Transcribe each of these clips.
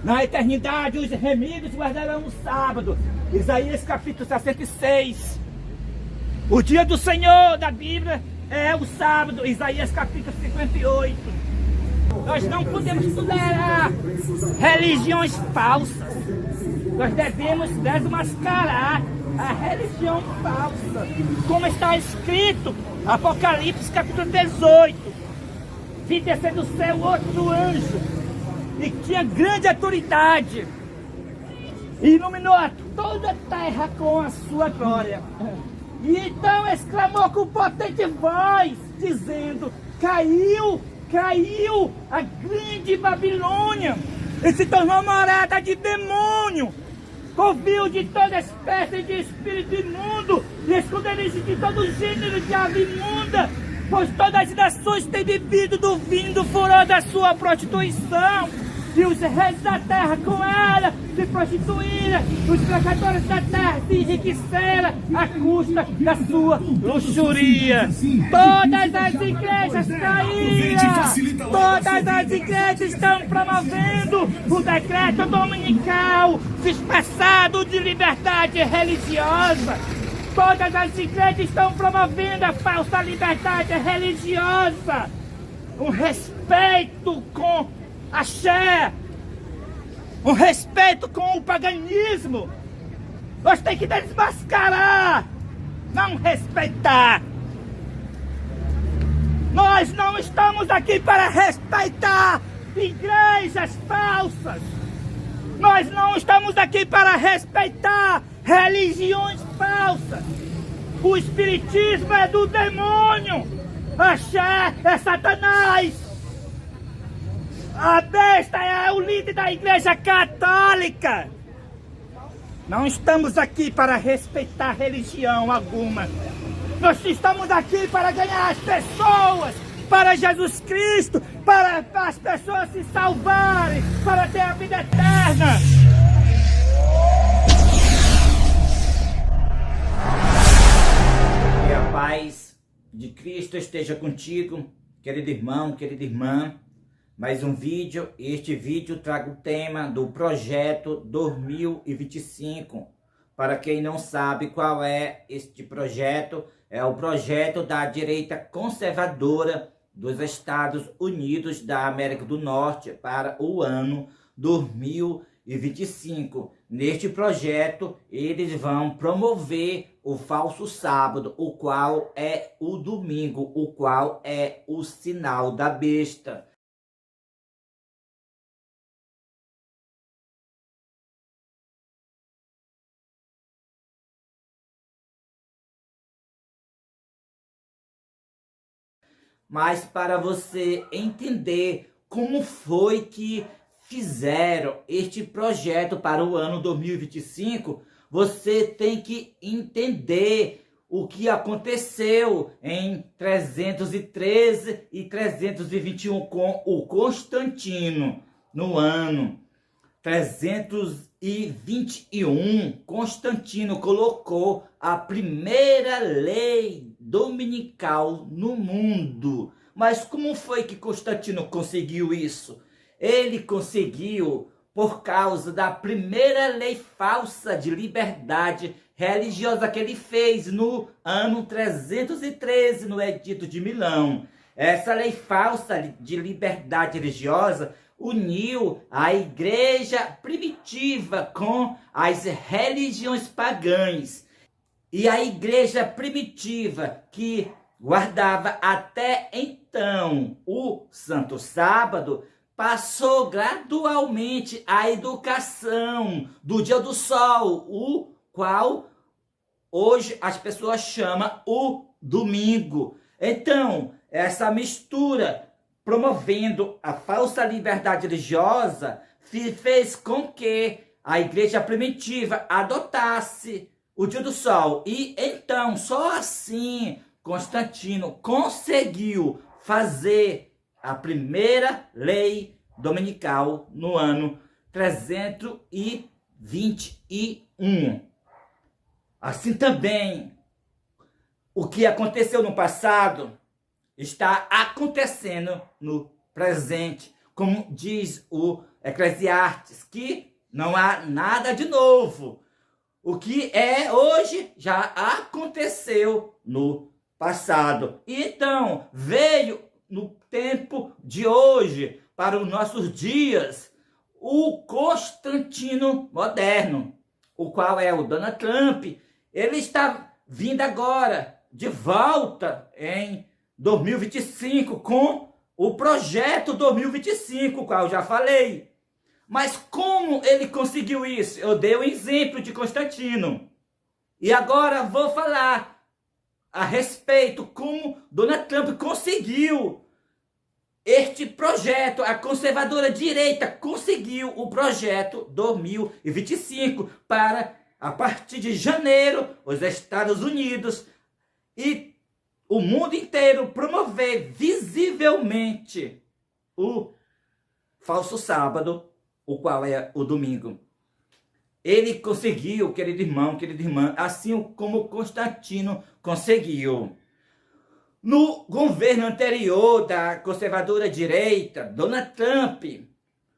Na eternidade os remidos guardarão o sábado. Isaías capítulo 66. O dia do Senhor da Bíblia é o sábado. Isaías capítulo 58. Nós não podemos tolerar religiões falsas. Nós devemos desmascarar a religião falsa. Como está escrito, Apocalipse capítulo 18. Vi descer do céu outro anjo, e tinha grande autoridade, e iluminou toda a terra com a sua glória. E então exclamou com potente voz, dizendo: caiu a grande Babilônia, e se tornou morada de demônio, covil de toda espécie de espírito imundo, e esconderijo de todo gênero de ave imunda, pois todas as nações têm bebido do vinho do furor da sua prostituição. E os reis da terra com ela se prostituíram, os pecadores da terra se enriqueceram à custa da sua luxúria. Todas as igrejas caíram, todas as igrejas estão promovendo o decreto dominical disfarçado de liberdade religiosa. Todas as igrejas estão promovendo a falsa liberdade religiosa. Um respeito com axé, um respeito com o paganismo. Nós temos que desmascarar, não respeitar. Nós não estamos aqui para respeitar igrejas falsas. Nós não estamos aqui para respeitar religiões falsas. O espiritismo é do demônio. Axé é Satanás. A besta é o líder da Igreja Católica. Não estamos aqui para respeitar religião alguma. Nós estamos aqui para ganhar as pessoas para Jesus Cristo, para as pessoas se salvarem, para ter a vida eterna. Que a paz de Cristo esteja contigo, querido irmão, querida irmã. Mais um vídeo. Este vídeo traga o tema do projeto 2025. Para quem não sabe qual é este projeto, é o projeto da direita conservadora dos Estados Unidos da América do Norte para o ano 2025. Neste projeto, eles vão promover o falso sábado, o qual é o domingo, o qual é o sinal da besta. Mas para você entender como foi que fizeram este projeto para o ano 2025, você tem que entender o que aconteceu em 313 e 321 com o Constantino. No ano 321, Constantino colocou a primeira lei dominical no mundo. Mas como foi que Constantino conseguiu isso? Ele conseguiu por causa da primeira lei falsa de liberdade religiosa que ele fez no ano 313, no Edito de Milão. Essa lei falsa de liberdade religiosa uniu a igreja primitiva com as religiões pagãs. E a igreja primitiva, que guardava até então o Santo Sábado, passou gradualmente à educação do dia do sol, o qual hoje as pessoas chamam o domingo. Então, essa mistura promovendo a falsa liberdade religiosa fez com que a igreja primitiva adotasse o dia do sol. E então, só assim, Constantino conseguiu fazer a primeira lei dominical no ano 321. Assim também, o que aconteceu no passado está acontecendo no presente, como diz o Eclesiastes, que não há nada de novo. O que é hoje já aconteceu no passado. Então, veio no tempo de hoje, para os nossos dias, o Constantino moderno, o qual é o Donald Trump. Ele está vindo agora de volta em 2025 com o projeto 2025, o qual eu já falei. Mas como ele conseguiu isso? Eu dei o exemplo de Constantino. E agora vou falar a respeito como Donald Trump conseguiu este projeto. A conservadora direita conseguiu o projeto 2025 para, a partir de janeiro, os Estados Unidos e o mundo inteiro promover visivelmente o falso sábado, o qual é o domingo. Ele conseguiu, querido irmão, querida irmã, assim como Constantino conseguiu. No governo anterior da conservadora direita, Donald Trump,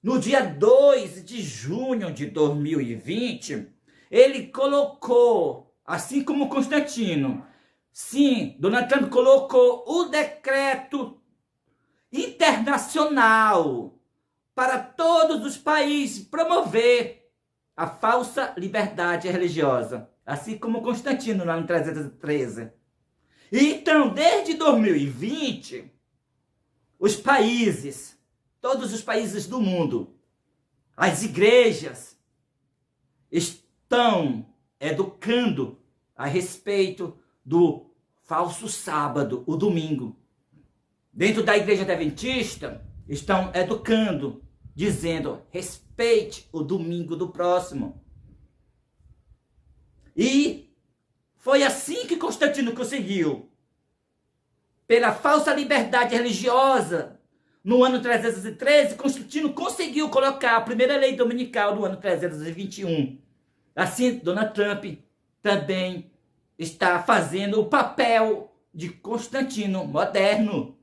no dia 2 de junho de 2020, ele colocou, assim como Constantino, sim, Donald Trump colocou o decreto internacional para todos os países promover a falsa liberdade religiosa, assim como Constantino lá no 313. Então, desde 2020, os países, todos os países do mundo, as igrejas estão educando a respeito do falso sábado, o domingo. Dentro da igreja adventista, estão educando, dizendo, respeite o domingo do próximo. E foi assim que Constantino conseguiu. Pela falsa liberdade religiosa, no ano 313, Constantino conseguiu colocar a primeira lei dominical no ano 321. Assim, Donald Trump também está fazendo o papel de Constantino moderno.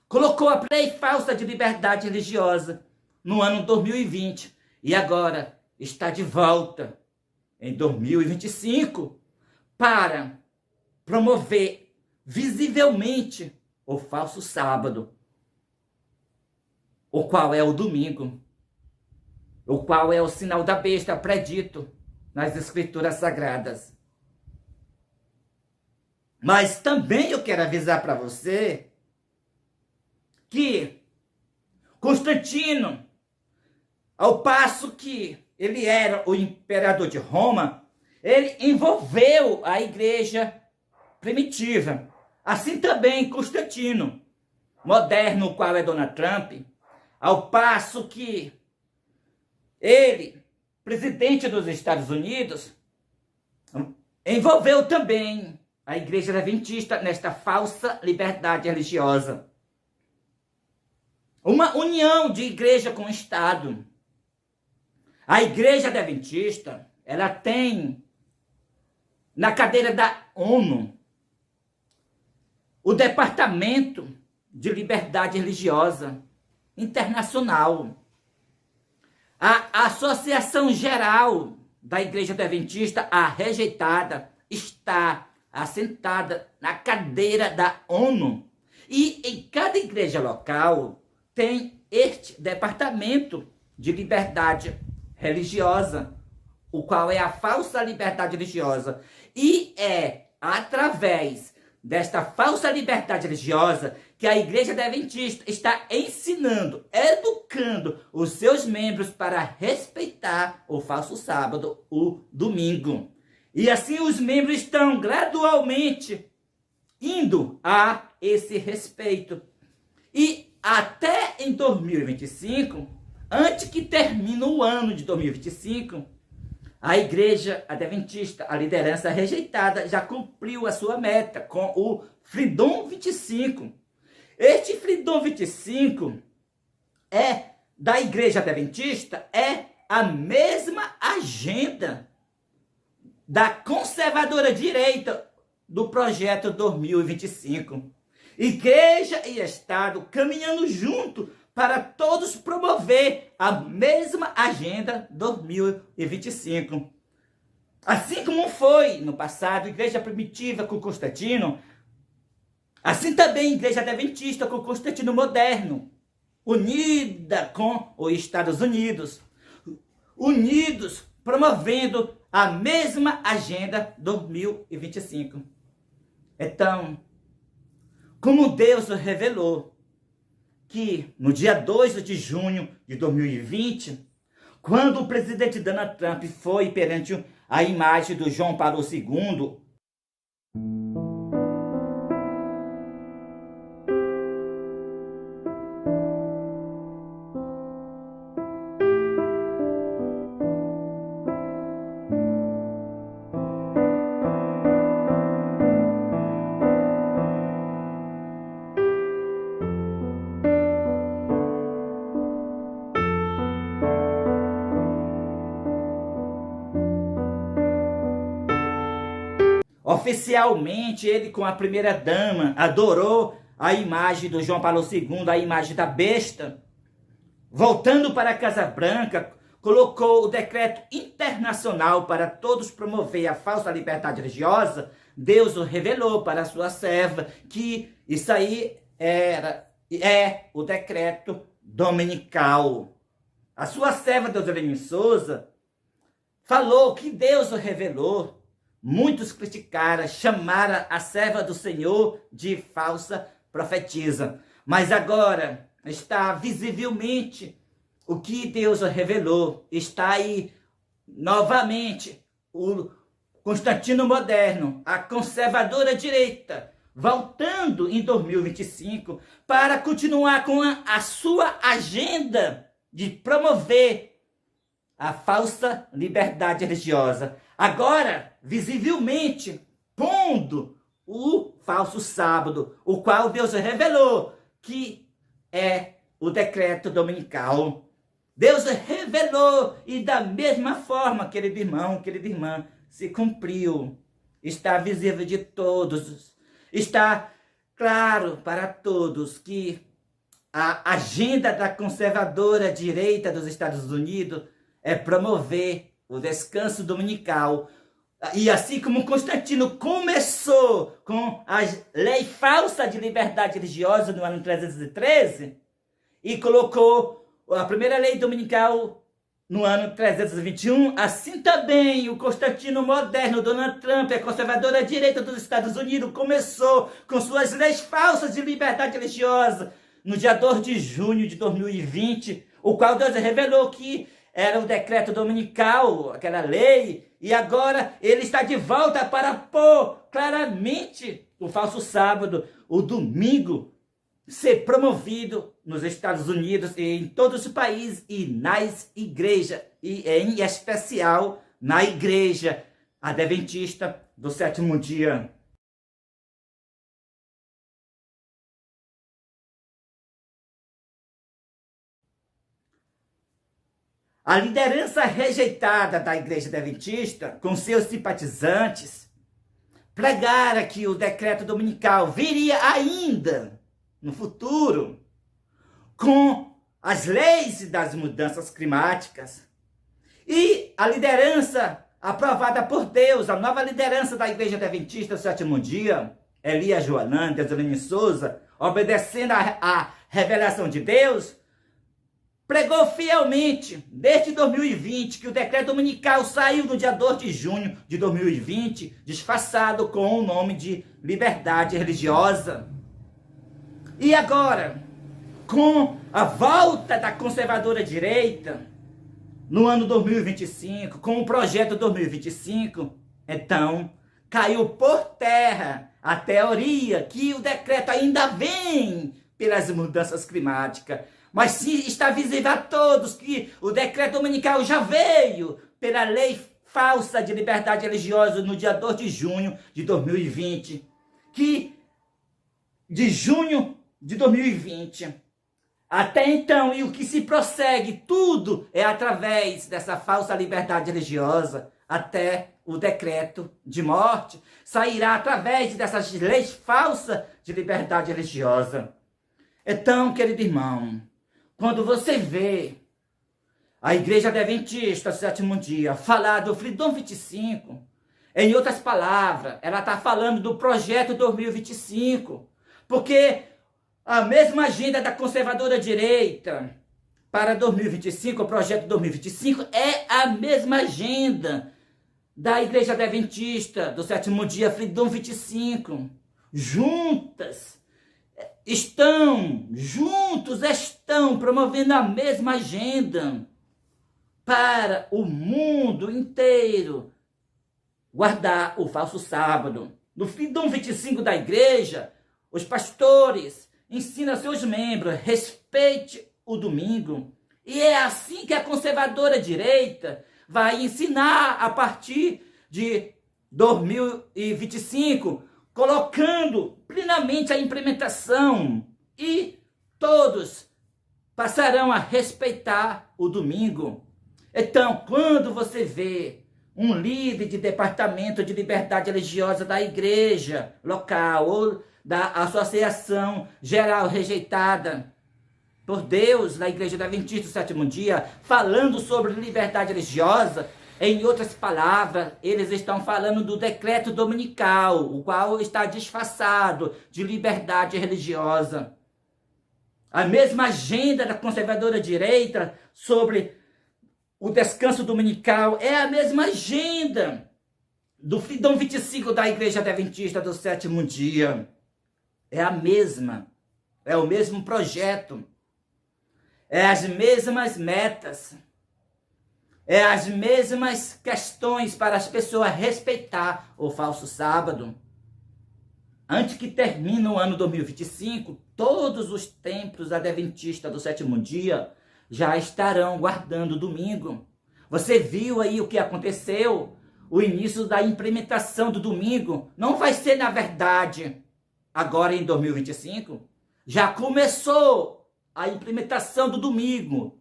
Colocou a lei falsa de liberdade religiosa no ano 2020 e agora está de volta em 2025 para promover visivelmente o falso sábado, o qual é o domingo, o qual é o sinal da besta predito nas escrituras sagradas. Mas também eu quero avisar para você que Constantino, ao passo que ele era o imperador de Roma, ele envolveu a igreja primitiva. Assim também Constantino, moderno, o qual é Donald Trump, ao passo que ele, presidente dos Estados Unidos, envolveu também a igreja adventista nesta falsa liberdade religiosa. Uma união de igreja com o Estado. A igreja adventista, ela tem na cadeira da ONU o Departamento de Liberdade Religiosa Internacional. A Associação Geral da Igreja Adventista, a rejeitada, está assentada na cadeira da ONU. E em cada igreja local tem este departamento de liberdade religiosa, o qual é a falsa liberdade religiosa. E é através desta falsa liberdade religiosa que a igreja adventista está ensinando, educando os seus membros para respeitar o falso sábado, o domingo. E assim os membros estão gradualmente indo a esse respeito. E até em 2025, antes que termine o ano de 2025, a igreja adventista, a liderança rejeitada, já cumpriu a sua meta com o Freedom 25. Este Freedom 25 da igreja adventista, é a mesma agenda da conservadora direita do projeto 2025. Igreja e Estado caminhando junto para todos promover a mesma agenda 2025. Assim como foi no passado a igreja primitiva com Constantino, assim também a igreja adventista com Constantino moderno, unida com os Estados Unidos, unidos promovendo a mesma agenda 2025. Então, como Deus revelou que no dia 2 de junho de 2020, quando o presidente Donald Trump foi perante a imagem do João Paulo II, oficialmente, ele com a primeira dama adorou a imagem do João Paulo II, a imagem da besta. Voltando para a Casa Branca, colocou o decreto internacional para todos promover a falsa liberdade religiosa. Deus revelou para a sua serva que isso aí é o decreto dominical. A sua serva, Deuselene Souza, falou que Deus revelou. Muitos criticaram, chamaram a serva do Senhor de falsa profetisa. Mas agora está visivelmente o que Deus revelou. Está aí novamente o Constantino moderno, a conservadora direita, voltando em 2025 para continuar com a sua agenda de promover a falsa liberdade religiosa. Agora, visivelmente, pondo o falso sábado, o qual Deus revelou que é o decreto dominical. Deus revelou e da mesma forma, querido irmão, querida irmã, se cumpriu. Está visível de todos. Está claro para todos que a agenda da conservadora direita dos Estados Unidos é promover o descanso dominical. E assim como Constantino começou com a lei falsa de liberdade religiosa no ano 313 e colocou a primeira lei dominical no ano 321, assim também o Constantino moderno, Donald Trump, a conservadora direita dos Estados Unidos, começou com suas leis falsas de liberdade religiosa no dia 2 de junho de 2020, o qual Deus revelou que era o decreto dominical, aquela lei, e agora ele está de volta para pôr claramente o falso sábado, o domingo, ser promovido nos Estados Unidos e em todos os países e nas igrejas, e em especial na igreja adventista do sétimo dia. A liderança rejeitada da igreja adventista, com seus simpatizantes, pregara que o decreto dominical viria ainda no futuro, com as leis das mudanças climáticas. E a liderança aprovada por Deus, a nova liderança da igreja adventista do sétimo dia, Elias Joanã, Deuselene Souza, obedecendo à revelação de Deus, pregou fielmente, desde 2020, que o decreto dominical saiu no dia 2 de junho de 2020, disfarçado com o nome de liberdade religiosa. E agora, com a volta da conservadora direita, no ano 2025, com o projeto 2025, então, caiu por terra a teoria que o decreto ainda vem pelas mudanças climáticas. Mas sim, está visível a todos que o decreto dominical já veio pela lei falsa de liberdade religiosa no dia 2 de junho de 2020. Que de junho de 2020 até então, e o que se prossegue, tudo é através dessa falsa liberdade religiosa, até o decreto de morte, sairá através dessas leis falsas de liberdade religiosa. Então, querido irmão, quando você vê a Igreja Adventista do Sétimo Dia falar do Freedom 25, em outras palavras, ela está falando do projeto 2025, porque a mesma agenda da conservadora direita para 2025, o projeto 2025, é a mesma agenda da Igreja Adventista do Sétimo Dia, Freedom 25. Juntos estão promovendo a mesma agenda para o mundo inteiro guardar o falso sábado. No Freedom 25 da igreja, os pastores ensinam seus membros, respeite o domingo. E é assim que a conservadora direita vai ensinar a partir de 2025, colocando plenamente a implementação, e todos passarão a respeitar o domingo. Então, quando você vê um líder de departamento de liberdade religiosa da igreja local ou da associação geral rejeitada por Deus na Igreja Adventista do Sétimo Dia, falando sobre liberdade religiosa, em outras palavras, eles estão falando do decreto dominical, o qual está disfarçado de liberdade religiosa. A mesma agenda da conservadora direita sobre o descanso dominical é a mesma agenda do Freedom 25 da Igreja Adventista do Sétimo Dia. É a mesma, é o mesmo projeto, é as mesmas metas, é as mesmas questões para as pessoas respeitar o falso sábado. Antes que termine o ano 2025, todos os templos adventistas do Sétimo Dia já estarão guardando o domingo. Você viu aí o que aconteceu? O início da implementação do domingo não vai ser, na verdade, agora em 2025. Já começou a implementação do domingo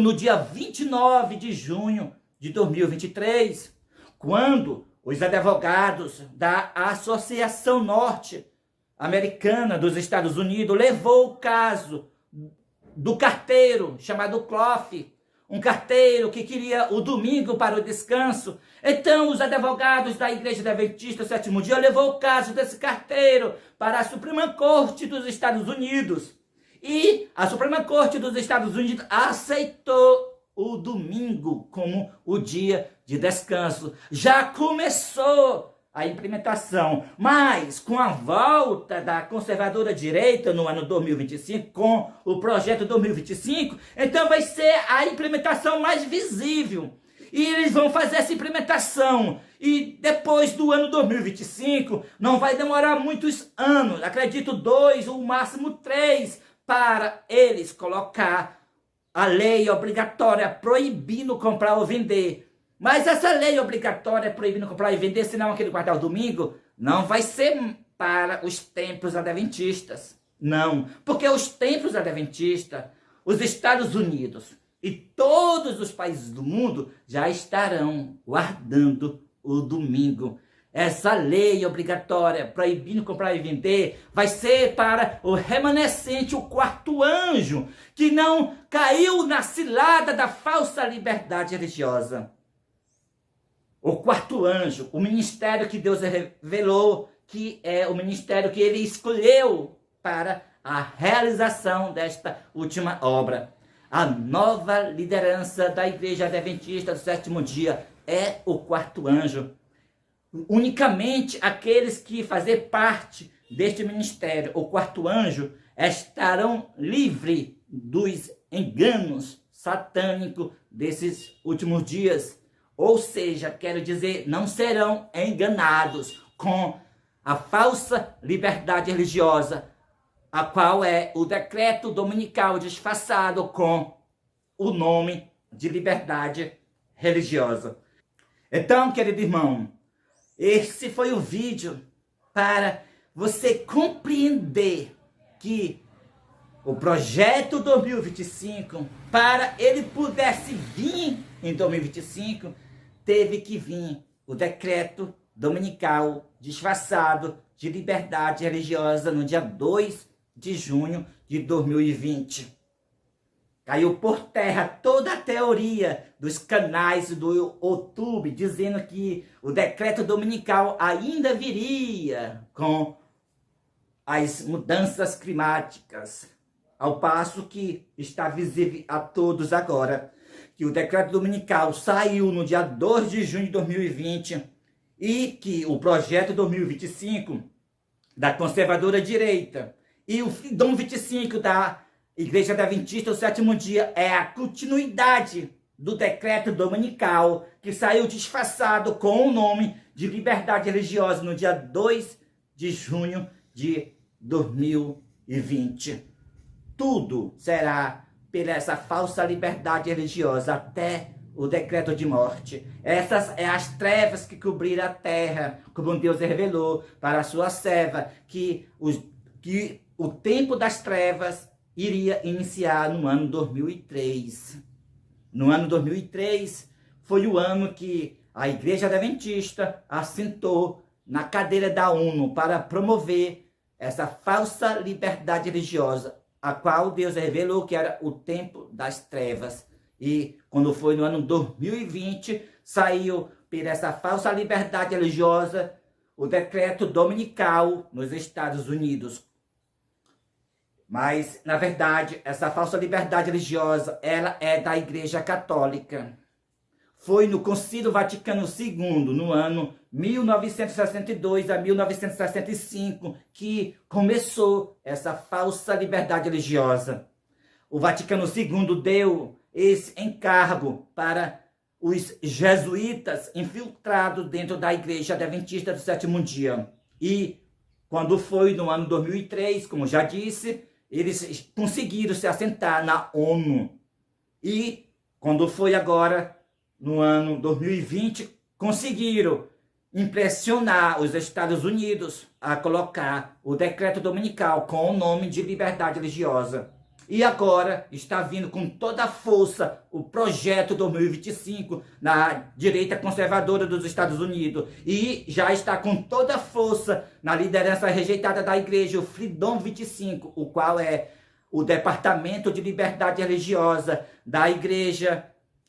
no dia 29 de junho de 2023, quando os advogados da Associação Norte-Americana dos Estados Unidos levou o caso do carteiro chamado Clough, um carteiro que queria o domingo para o descanso. Então os advogados da Igreja Adventista do Sétimo Dia levou o caso desse carteiro para a Suprema Corte dos Estados Unidos. E a Suprema Corte dos Estados Unidos aceitou o domingo como o dia de descanso. Já começou a implementação, mas com a volta da conservadora direita no ano 2025, com o projeto 2025, então vai ser a implementação mais visível. E eles vão fazer essa implementação. E depois do ano 2025, não vai demorar muitos anos, acredito 2 ou máximo 3, para eles colocar a lei obrigatória proibindo comprar ou vender. Mas essa lei obrigatória proibindo comprar e vender, senão aquele guardar o domingo, não vai ser para os templos adventistas. Não, porque os templos adventistas, os Estados Unidos e todos os países do mundo já estarão guardando o domingo. Essa lei obrigatória proibindo comprar e vender vai ser para o remanescente, o quarto anjo, que não caiu na cilada da falsa liberdade religiosa. O quarto anjo, o ministério que Deus revelou, que é o ministério que ele escolheu para a realização desta última obra. A nova liderança da Igreja Adventista do Sétimo Dia é o quarto anjo. Unicamente aqueles que fazem parte deste ministério, o quarto anjo, estarão livres dos enganos satânicos desses últimos dias. Ou seja, quero dizer, não serão enganados com a falsa liberdade religiosa, a qual é o decreto dominical disfarçado com o nome de liberdade religiosa. Então, querido irmão, esse foi o vídeo para você compreender que o projeto 2025, para ele pudesse vir em 2025, teve que vir o decreto dominical disfarçado de liberdade religiosa no dia 2 de junho de 2020. Caiu por terra toda a teoria dos canais do YouTube, dizendo que o decreto dominical ainda viria com as mudanças climáticas. Ao passo que está visível a todos agora que o decreto dominical saiu no dia 2 de junho de 2020 e que o projeto 2025 da conservadora direita e o Freedom 25 da Igreja Adventista do Sétimo Dia é a continuidade do decreto dominical que saiu disfarçado com o nome de liberdade religiosa no dia 2 de junho de 2020. Tudo será pela essa falsa liberdade religiosa até o decreto de morte. Essas são as trevas que cobriram a terra, como Deus revelou para a sua serva, que o tempo das trevas iria iniciar no ano 2003. No ano 2003 foi o ano que a Igreja Adventista assentou na cadeira da ONU para promover essa falsa liberdade religiosa, a qual Deus revelou que era o tempo das trevas. E quando foi no ano 2020, saiu por essa falsa liberdade religiosa o decreto dominical nos Estados Unidos. Mas, na verdade, essa falsa liberdade religiosa, ela é da Igreja Católica. Foi no Concílio Vaticano II, no ano 1962 a 1965, que começou essa falsa liberdade religiosa. O Vaticano II deu esse encargo para os jesuítas infiltrados dentro da Igreja Adventista do Sétimo Dia. E quando foi no ano 2003, como já disse, eles conseguiram se assentar na ONU. E quando foi agora, no ano 2020, conseguiram impressionar os Estados Unidos a colocar o decreto dominical com o nome de liberdade religiosa. E agora está vindo com toda a força o projeto 2025 na direita conservadora dos Estados Unidos. E já está com toda a força na liderança rejeitada da igreja, o Freedom 25, o qual é o Departamento de Liberdade Religiosa da igreja,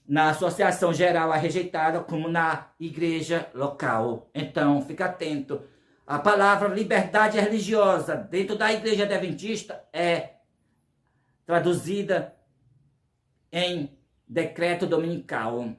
na Associação Geral Rejeitada, como na igreja local. Então, fica atento. A palavra liberdade religiosa dentro da Igreja Adventista é traduzida em decreto dominical.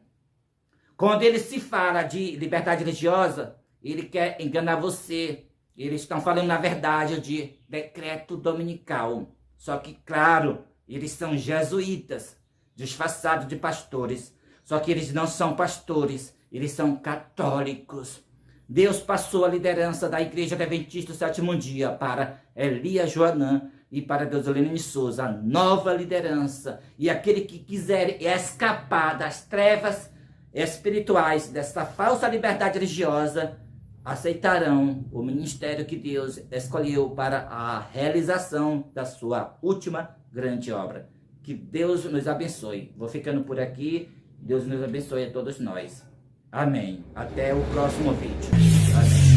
Quando ele se fala de liberdade religiosa, ele quer enganar você. Eles estão falando, na verdade, de decreto dominical. Só que, claro, eles são jesuítas, disfarçados de pastores. Só que eles não são pastores, eles são católicos. Deus passou a liderança da Igreja Adventista do Sétimo Dia para Elias Joanã e para Deuselene Souza, a nova liderança. E aquele que quiser escapar das trevas espirituais, dessa falsa liberdade religiosa, aceitarão o ministério que Deus escolheu para a realização da sua última grande obra. Que Deus nos abençoe. Vou ficando por aqui. Deus nos abençoe a todos nós. Amém. Até o próximo vídeo. Amém.